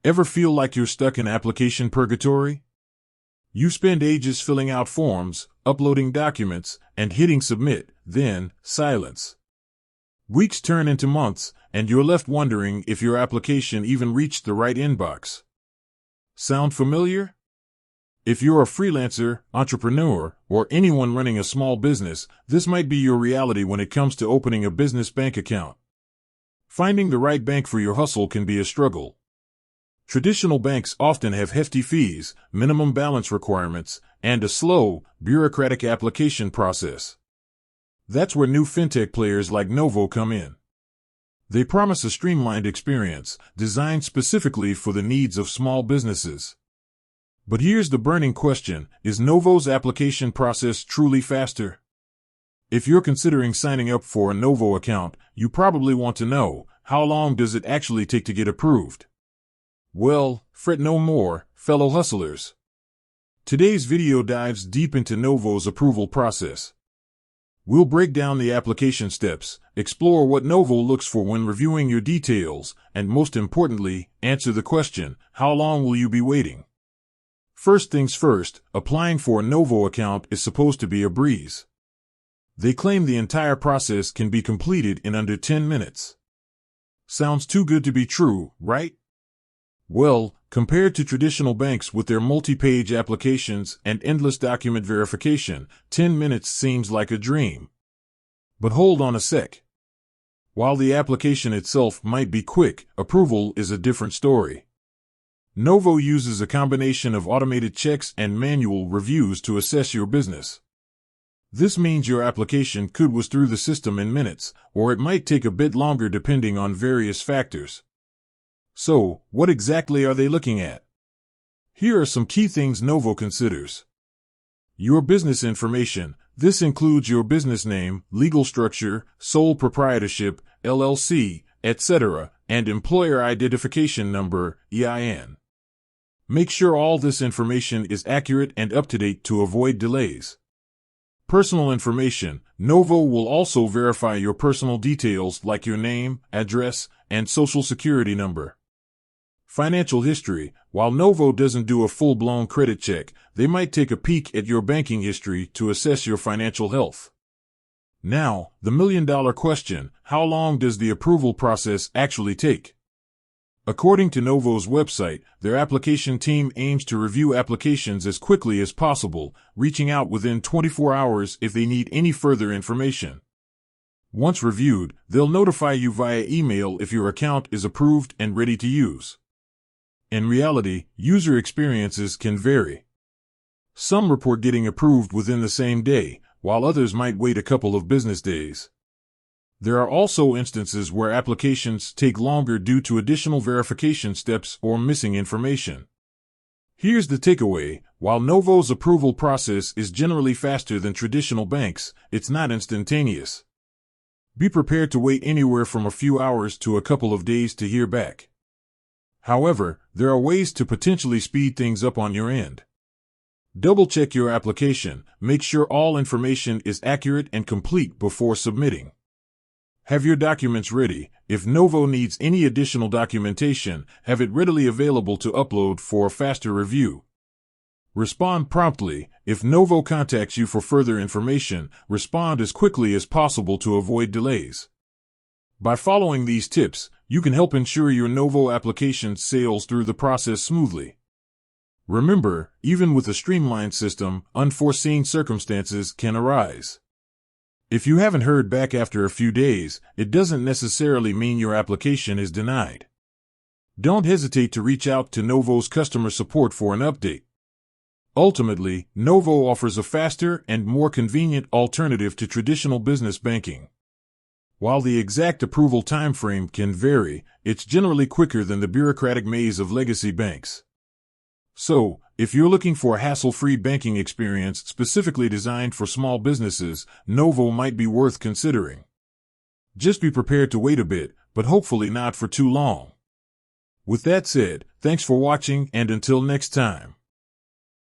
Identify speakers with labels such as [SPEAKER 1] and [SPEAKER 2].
[SPEAKER 1] Ever feel like you're stuck in application purgatory? You spend ages filling out forms, uploading documents, and hitting submit, then silence. Weeks turn into months, and you're left wondering if your application even reached the right inbox. Sound familiar? If you're a freelancer, entrepreneur, or anyone running a small business, this might be your reality when it comes to opening a business bank account. Finding the right bank for your hustle can be a struggle. Traditional banks often have hefty fees, minimum balance requirements, and a slow, bureaucratic application process. That's where new fintech players like Novo come in. They promise a streamlined experience, designed specifically for the needs of small businesses. But here's the burning question: is Novo's application process truly faster? If you're considering signing up for a Novo account, you probably want to know, how long does it actually take to get approved? Well, fret no more, fellow hustlers. Today's video dives deep into Novo's approval process. We'll break down the application steps, explore what Novo looks for when reviewing your details, and most importantly, answer the question, how long will you be waiting? First things first, applying for a Novo account is supposed to be a breeze. They claim the entire process can be completed in under 10 minutes. Sounds too good to be true, right? Well, compared to traditional banks with their multi-page applications and endless document verification, 10 minutes seems like a dream. But hold on a sec. While the application itself might be quick, approval is a different story. Novo uses a combination of automated checks and manual reviews to assess your business. This means your application could whiz through the system in minutes, or it might take a bit longer depending on various factors. So, what exactly are they looking at? Here are some key things Novo considers. Your business information. This includes your business name, legal structure, sole proprietorship, LLC, etc., and employer identification number, EIN. Make sure all this information is accurate and up-to-date to avoid delays. Personal information. Novo will also verify your personal details like your name, address, and social security number. Financial history. While Novo doesn't do a full-blown credit check, they might take a peek at your banking history to assess your financial health. Now, the million-dollar question: how long does the approval process actually take? According to Novo's website, their application team aims to review applications as quickly as possible, reaching out within 24 hours if they need any further information. Once reviewed, they'll notify you via email if your account is approved and ready to use. In reality, user experiences can vary. Some report getting approved within the same day, while others might wait a couple of business days. There are also instances where applications take longer due to additional verification steps or missing information. Here's the takeaway: while Novo's approval process is generally faster than traditional banks, it's not instantaneous. Be prepared to wait anywhere from a few hours to a couple of days to hear back. However, there are ways to potentially speed things up on your end. Double-check your application. Make sure all information is accurate and complete before submitting. Have your documents ready. If Novo needs any additional documentation, have it readily available to upload for a faster review. Respond promptly. If Novo contacts you for further information, respond as quickly as possible to avoid delays. By following these tips, you can help ensure your Novo application sails through the process smoothly. Remember, even with a streamlined system, unforeseen circumstances can arise. If you haven't heard back after a few days, it doesn't necessarily mean your application is denied. Don't hesitate to reach out to Novo's customer support for an update. Ultimately, Novo offers a faster and more convenient alternative to traditional business banking. While the exact approval timeframe can vary, it's generally quicker than the bureaucratic maze of legacy banks. So, if you're looking for a hassle-free banking experience specifically designed for small businesses, Novo might be worth considering. Just be prepared to wait a bit, but hopefully not for too long. With that said, thanks for watching, and until next time.